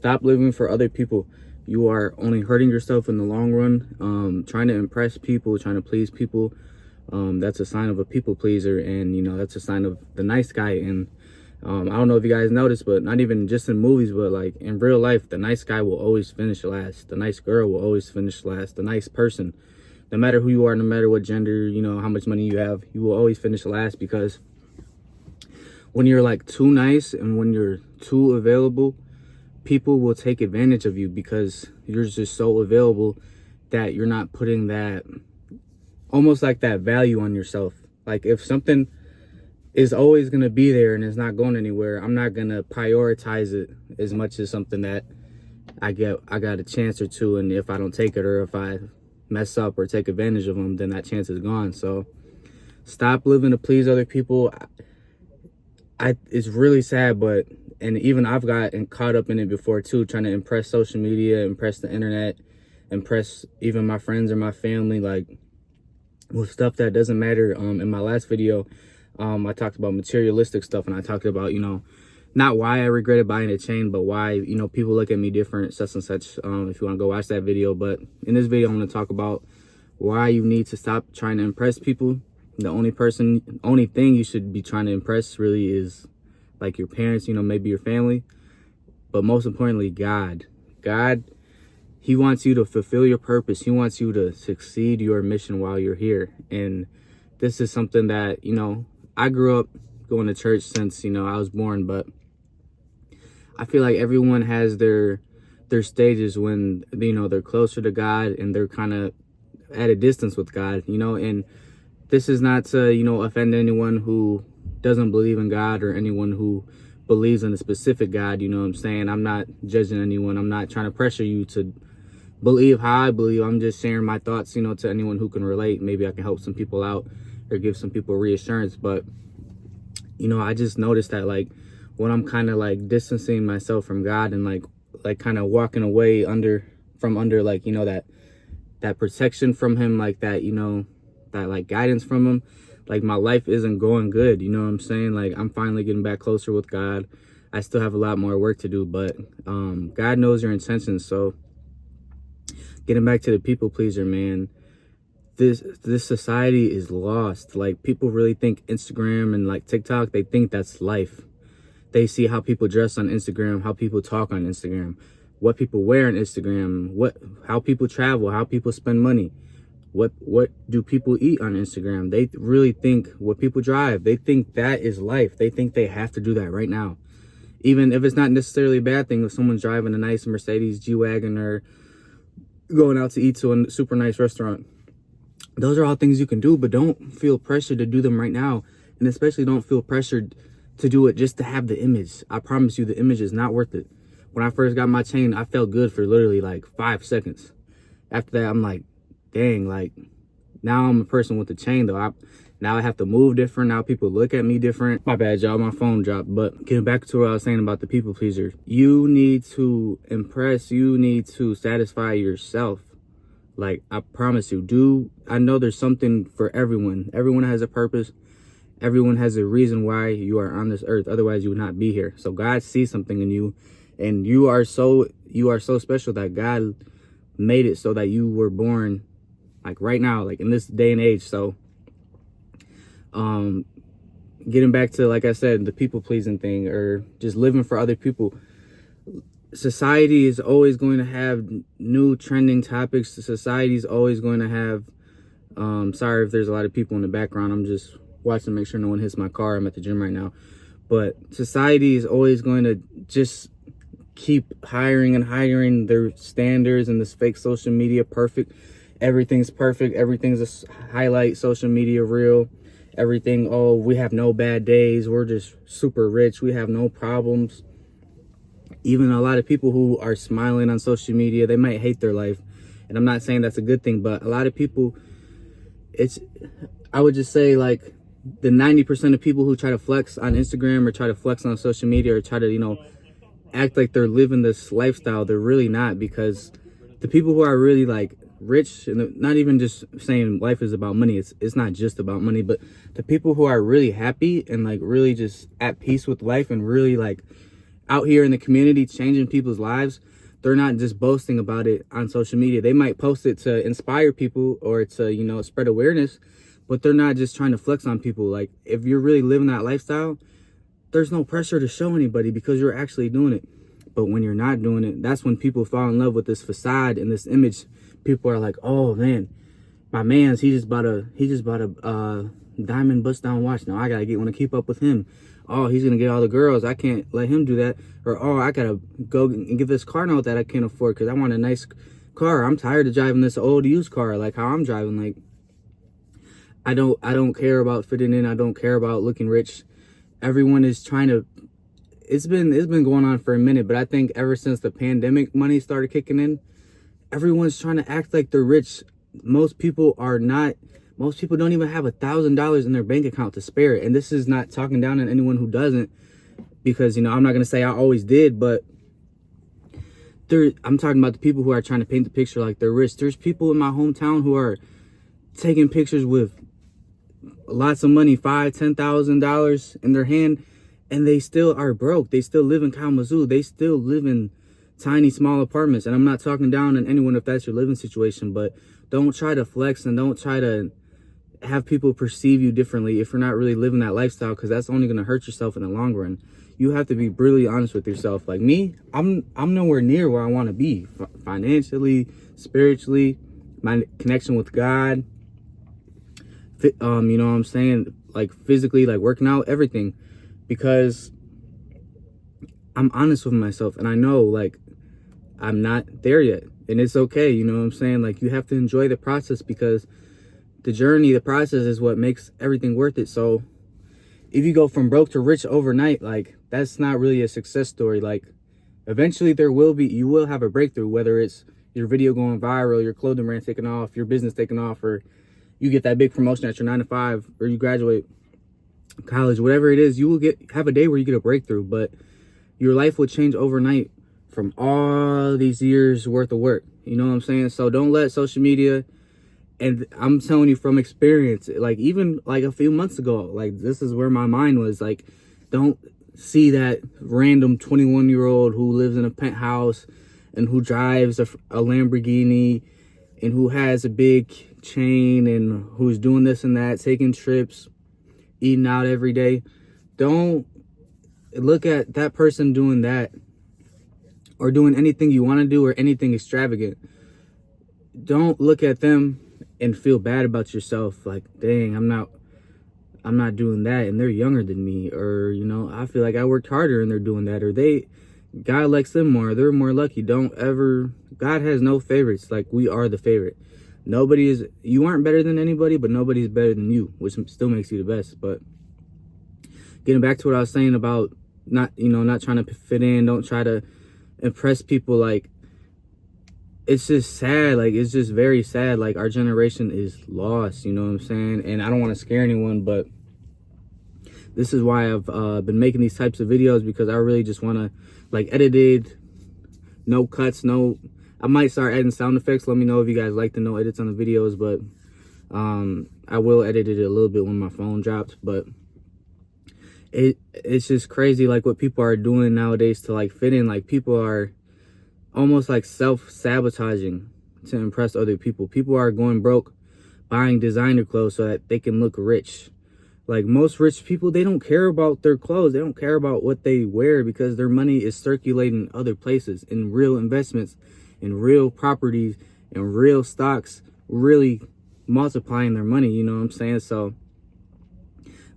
Stop living for other people. You are only hurting yourself in the long run. Trying to impress people, trying to please people, that's a sign of a people pleaser, and that's a sign of the nice guy. And I don't know if you guys noticed, but not even just in movies, but like in real life, the nice guy will always finish last. The nice girl will always finish last. The nice person, no matter who you are, no matter what gender, how much money you have, you will always finish last. Because when you're like too nice and when you're too available, people will take advantage of you because you're just so available that you're not putting that, almost like that value on yourself. Like if something is always going to be there and it's not going anywhere, I'm not going to prioritize it as much as something that I got a chance or two, and if I don't take it, or if I mess up or take advantage of them, then that chance is gone. So stop living to please other people. It's really sad, and even I've gotten caught up in it before too, trying to impress social media, impress the internet, impress even my friends or my family, like with stuff that doesn't matter. In my last video, I talked about materialistic stuff, and I talked about, not why I regretted buying a chain, but why, people look at me different, such and such. If you want to go watch that video. But in this video, I'm going to talk about why you need to stop trying to impress people. The only thing you should be trying to impress really is like your parents, maybe your family. But most importantly, God. God, he wants you to fulfill your purpose. He wants you to succeed your mission while you're here. And this is something that, I grew up going to church since, I was born. But I feel like everyone has their stages when, they're closer to God and they're kind of at a distance with God, and this is not to, offend anyone who doesn't believe in God or anyone who believes in a specific God. You know what I'm saying? I'm not judging anyone. I'm not trying to pressure you to believe how I believe. I'm just sharing my thoughts, to anyone who can relate. Maybe I can help some people out or give some people reassurance. But, I just noticed that like when I'm kind of like distancing myself from God and like kind of walking away from under like, that protection from him, like that, that like guidance from him, like my life isn't going good. You know what I'm saying? Like I'm finally getting back closer with God. I still have a lot more work to do, but God knows your intentions. So getting back to the people pleaser, man, this society is lost. Like people really think Instagram and like TikTok, they think that's life. They see how people dress on Instagram, how people talk on Instagram, what people wear on Instagram, how people travel, how people spend money. What do people eat on Instagram? They really think what people drive. They think that is life. They think they have to do that right now. Even if it's not necessarily a bad thing, if someone's driving a nice Mercedes G-Wagon or going out to eat to a super nice restaurant, those are all things you can do, but don't feel pressured to do them right now. And especially don't feel pressured to do it just to have the image. I promise you, the image is not worth it. When I first got my chain, I felt good for literally like 5 seconds. After that, I'm like, dang, like now I'm a person with the chain though. Now I have to move different. Now people look at me different. My bad, y'all, my phone dropped. But getting back to what I was saying about the people pleaser, you need to impress, you need to satisfy yourself. Like I promise you, I know there's something for everyone. Everyone has a purpose. Everyone has a reason why you are on this earth. Otherwise you would not be here. So God sees something in you, and you are so special that God made it so that you were born like right now, like in this day and age. So getting back to, like I said, the people pleasing thing or just living for other people, society is always going to have new trending topics. Society is always going to have sorry if there's a lot of people in the background. I'm just watching to make sure no one hits my car. I'm at the gym right now. But society is always going to just keep hiring and hiring their standards and this fake social media perfect. Everything's perfect. Everything's a highlight social media reel. Everything, oh, we have no bad days. We're just super rich. We have no problems. Even a lot of people who are smiling on social media, they might hate their life. And I'm not saying that's a good thing, but a lot of people, I would just say like the 90% of people who try to flex on Instagram or try to flex on social media or try to, act like they're living this lifestyle, they're really not. Because the people who are really like rich, and not even just saying life is about money, it's not just about money, but the people who are really happy and like really just at peace with life and really like, out here in the community changing people's lives, they're not just boasting about it on social media. They might post it to inspire people or to, you know, spread awareness, but they're not just trying to flex on people. Like, if you're really living that lifestyle, there's no pressure to show anybody because you're actually doing it. But when you're not doing it, that's when people fall in love with this facade and this image. People are like, oh man, my man's, he just bought a diamond bust down watch. Now I gotta want to keep up with him. Oh, he's gonna get all the girls. I can't let him do that. Or, oh, I gotta go and get this car note that I can't afford because I want a nice car. I'm tired of driving this old used car like how I'm driving. Like, I don't care about fitting in. I don't care about looking rich. Everyone is trying to. It's been going on for a minute, but I think ever since the pandemic money started kicking in, everyone's trying to act like they're rich. Most people are not. Most people don't even have $1,000 in their bank account to spare. And this is not talking down on anyone who doesn't, because, you know, I'm not going to say I always did, but I'm talking about the people who are trying to paint the picture like they're rich. There's people in my hometown who are taking pictures with lots of money, $5,000, $10,000 in their hand, and they still are broke. They still live in Kalamazoo. They still live in tiny, small apartments. And I'm not talking down on anyone if that's your living situation, but don't try to flex and don't try to have people perceive you differently if you're not really living that lifestyle, because that's only going to hurt yourself in the long run. You have to be brutally honest with yourself. Like me, I'm nowhere near where I want to be financially, spiritually, my connection with God, you know what I'm saying, like physically, like working out, everything, because I'm honest with myself and I know like I'm not there yet, and it's okay. You know what I'm saying? Like, you have to enjoy the process, because the journey, the process is what makes everything worth it. So if you go from broke to rich overnight, like, that's not really a success story. Like, eventually you will have a breakthrough, whether it's your video going viral, your clothing brand taking off, your business taking off, or you get that big promotion at your 9 to 5, or you graduate college, whatever it is, you will have a day where you get a breakthrough, but your life will change overnight from all these years worth of work. You know what I'm saying? So don't let social media, and I'm telling you from experience, like even like a few months ago, like this is where my mind was. Like, don't see that random 21-year-old who lives in a penthouse and who drives a Lamborghini and who has a big chain and who's doing this and that, taking trips, eating out every day. Don't look at that person doing that or doing anything you want to do or anything extravagant. Don't look at them and feel bad about yourself, like, dang, I'm not doing that and they're younger than me, or, you know, I feel like I worked harder and they're doing that, or God likes them more, they're more lucky. God has no favorites. Like, we are the favorite. You aren't better than anybody, but nobody's better than you, which still makes you the best. But getting back to what I was saying about not trying to fit in, don't try to impress people. Like, it's just sad. Like, it's just very sad. Like, our generation is lost, you know what I'm saying? And I don't want to scare anyone, but this is why I've been making these types of videos, because I really just want to, like, edited, no cuts, I might start adding sound effects. Let me know if you guys like the no edits on the videos, but I will edit it a little bit when my phone drops. But it's just crazy, like, what people are doing nowadays to, like, fit in. Like, people are almost like self-sabotaging to impress other people. People are going broke buying designer clothes so that they can look rich. Like, most rich people, they don't care about their clothes. They don't care about what they wear, because their money is circulating other places, in real investments, in real properties, in real stocks, really multiplying their money, you know what I'm saying? So,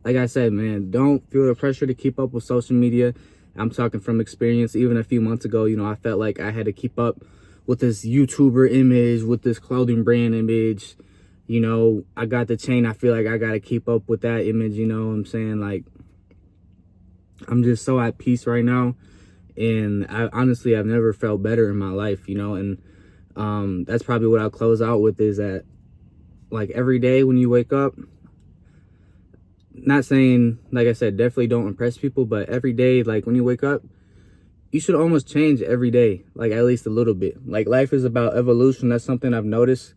like I said, man, don't feel the pressure to keep up with social media. I'm talking from experience. Even a few months ago, you know, I felt like I had to keep up with this YouTuber image, with this clothing brand image. You know, I got the chain. I feel like I got to keep up with that image, you know what I'm saying? Like, I'm just so at peace right now. And honestly, I've never felt better in my life, you know? And that's probably what I'll close out with, is that, like, every day when you wake up, not saying, like I said, definitely don't impress people, but every day, like, when you wake up, you should almost change every day, like, at least a little bit. Like, life is about evolution. That's something I've noticed.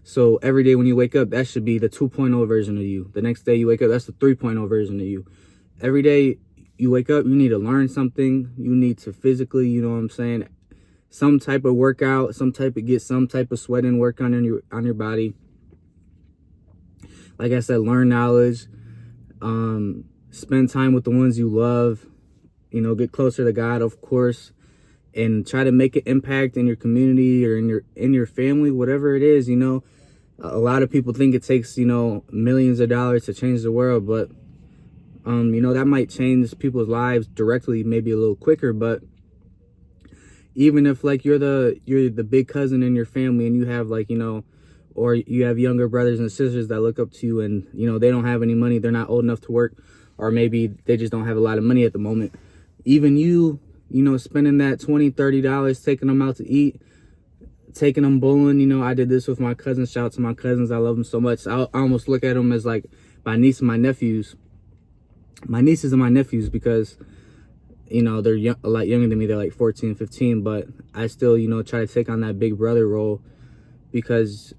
So every day when you wake up, that should be the 2.0 version of you. The next day you wake up, that's the 3.0 version of you. Every day you wake up, you need to learn something. You need to physically, you know what I'm saying, some type of workout, get some type of sweat and work on your body. Like I said, learn knowledge, spend time with the ones you love, you know, get closer to God, of course, and try to make an impact in your community or in your family, whatever it is. You know, a lot of people think it takes, you know, millions of dollars to change the world, but you know, that might change people's lives directly, maybe a little quicker. But even if like you're the big cousin in your family, and you have, like, you know, or you have younger brothers and sisters that look up to you, and, you know, they don't have any money, they're not old enough to work, or maybe they just don't have a lot of money at the moment. Even you know, spending that $20-$30, taking them out to eat, taking them bowling. You know, I did this with my cousins. Shout out to my cousins. I love them so much. I almost look at them as like my niece and my nephews. My nieces and my nephews, because, you know, they're a lot younger than me. They're like 14, 15, but I still, you know, try to take on that big brother role, because,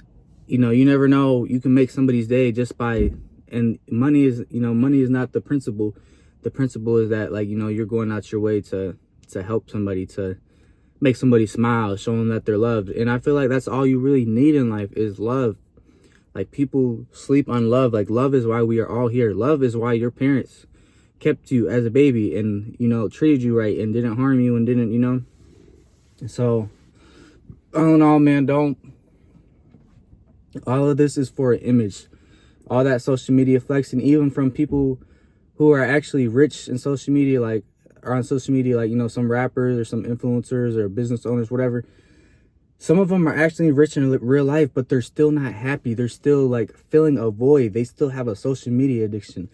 you know, you never know. You can make somebody's day just by, and money is not the principle. The principle is that, like, you know, you're going out your way to help somebody, to make somebody smile, show them that they're loved. And I feel like that's all you really need in life is love. Like, people sleep on love. Like, love is why we are all here. Love is why your parents kept you as a baby and, you know, treated you right and didn't harm you and didn't, you know. So, all in all, man, all of this is for an image. All that social media flexing, even from people who are actually rich in social media, like, are on social media, like, you know, some rappers or some influencers or business owners, whatever. Some of them are actually rich in real life, but they're still not happy. They're still, like, filling a void. They still have a social media addiction.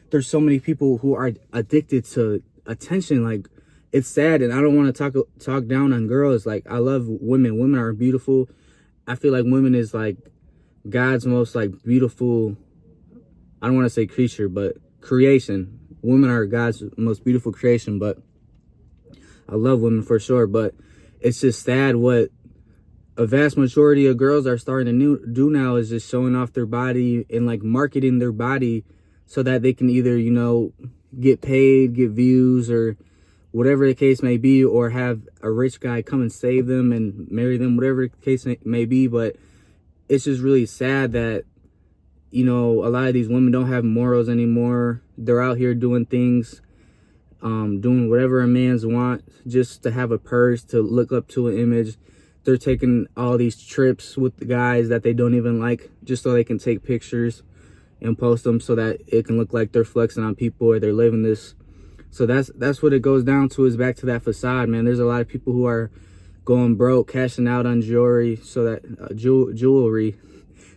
There's so many people who are addicted to attention. Like, it's sad, and I don't want to talk down on girls. Like, I love women. Women are beautiful. I feel like women is, like, God's most, like, beautiful, I don't want to say creature, but creation. Women are God's most beautiful creation, but I love women for sure. But it's just sad what a vast majority of girls are starting to do now, is just showing off their body and, like, marketing their body so that they can either, you know, get paid, get views, or whatever the case may be, or have a rich guy come and save them and marry them, whatever the case may be. But it's just really sad that, you know, a lot of these women don't have morals anymore. They're out here doing things, doing whatever a man's want, just to have a purse, to look up to an image. They're taking all these trips with the guys that they don't even like, just so they can take pictures and post them so that it can look like they're flexing on people or they're living this. So that's what it goes down to, is back to that facade, man. There's a lot of people who are going broke, cashing out on jewelry, so that jewelry,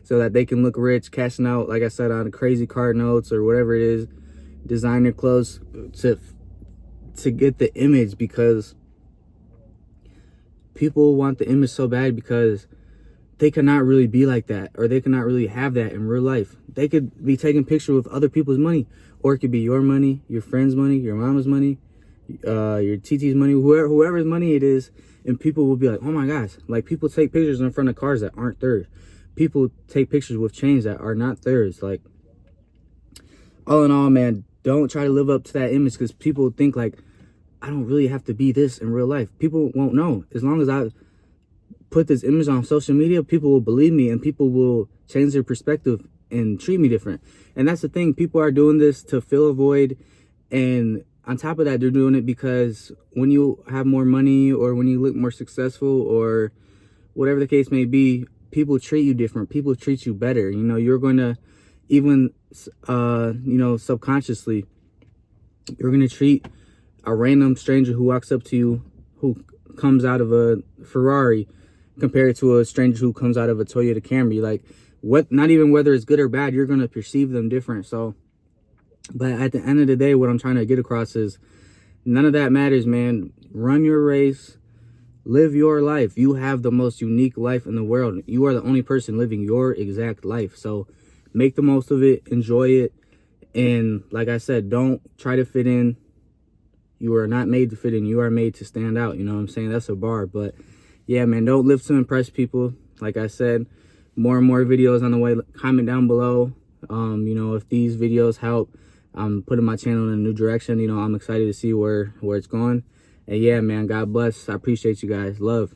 so that they can look rich, cashing out, like I said, on crazy card notes or whatever it is, designer clothes, to get the image, because people want the image so bad, because they cannot really be like that, or they cannot really have that in real life. They could be taking pictures with other people's money, or it could be your money, your friend's money, your mama's money, your TT's money, whoever's money it is, and people will be like, oh my gosh. Like, people take pictures in front of cars that aren't theirs. People take pictures with chains that are not theirs. Like, all in all, man, don't try to live up to that image, because people think, like, I don't really have to be this in real life. People won't know. As long as I put this image on social media, people will believe me, and people will change their perspective and treat me different. And that's the thing. People are doing this to fill a void, and on top of that, they're doing it because when you have more money, or when you look more successful, or whatever the case may be, people treat you different. People treat you better. You know, you're going to, even you know, subconsciously, you're going to treat a random stranger who walks up to you, who comes out of a Ferrari, compared to a stranger who comes out of a Toyota Camry. Like, what, not even whether it's good or bad, you're going to perceive them different. So, but at the end of the day, what I'm trying to get across is none of that matters, man. Run your race, live your life. You have the most unique life in the world. You are the only person living your exact life. So make the most of it, enjoy it. And like I said, don't try to fit in. You are not made to fit in. You are made to stand out. You know what I'm saying? That's a bar. But yeah, man, don't live to impress people. Like I said, more and more videos on the way. Comment down below, you know, if these videos help. I'm putting my channel in a new direction. You know, I'm excited to see where it's going. And yeah, man, God bless. I appreciate you guys. Love.